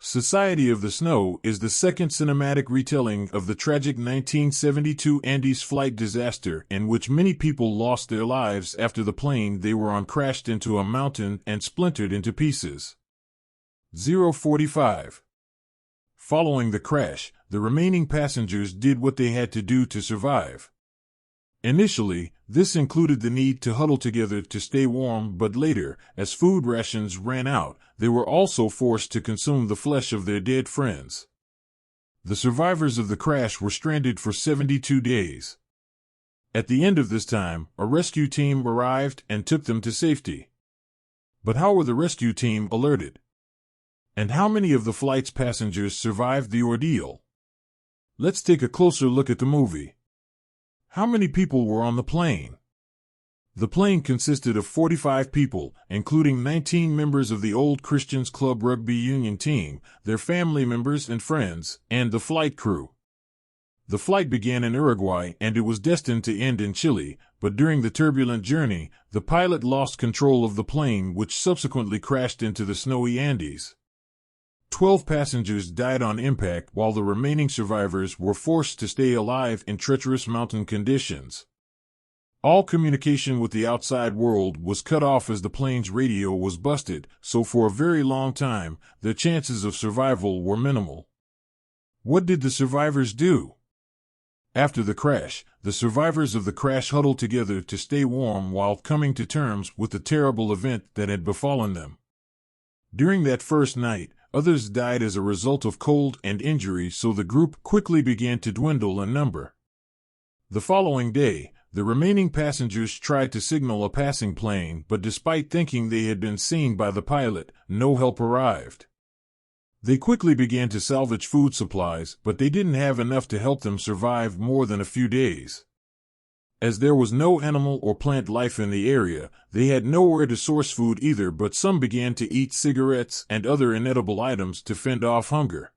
Society of the Snow is the second cinematic retelling of the tragic 1972 Andes flight disaster in which many people lost their lives after the plane they were on crashed into a mountain and splintered into pieces. 045. Following the crash, the remaining passengers did what they had to do to survive. Initially, this included the need to huddle together to stay warm, but later, as food rations ran out, they were also forced to consume the flesh of their dead friends. The survivors of the crash were stranded for 72 days. At the end of this time, a rescue team arrived and took them to safety. But how were the rescue team alerted? And how many of the flight's passengers survived the ordeal? Let's take a closer look at the movie. How many people were on the plane? The plane consisted of 45 people, including 19 members of the Old Christians Club rugby union team, their family members and friends, and the flight crew. The flight began in Uruguay and it was destined to end in Chile, but during the turbulent journey, the pilot lost control of the plane, which subsequently crashed into the snowy Andes. 12 passengers died on impact, while the remaining survivors were forced to stay alive in treacherous mountain conditions. All communication with the outside world was cut off as the plane's radio was busted, so for a very long time, their chances of survival were minimal. What did the survivors do? After the crash, the survivors of the crash huddled together to stay warm while coming to terms with the terrible event that had befallen them. During that first night, others died as a result of cold and injury, so the group quickly began to dwindle in number. The following day, the remaining passengers tried to signal a passing plane, but despite thinking they had been seen by the pilot, no help arrived. They quickly began to salvage food supplies, but they didn't have enough to help them survive more than a few days. As there was no animal or plant life in the area, they had nowhere to source food either, but some began to eat cigarettes and other inedible items to fend off hunger.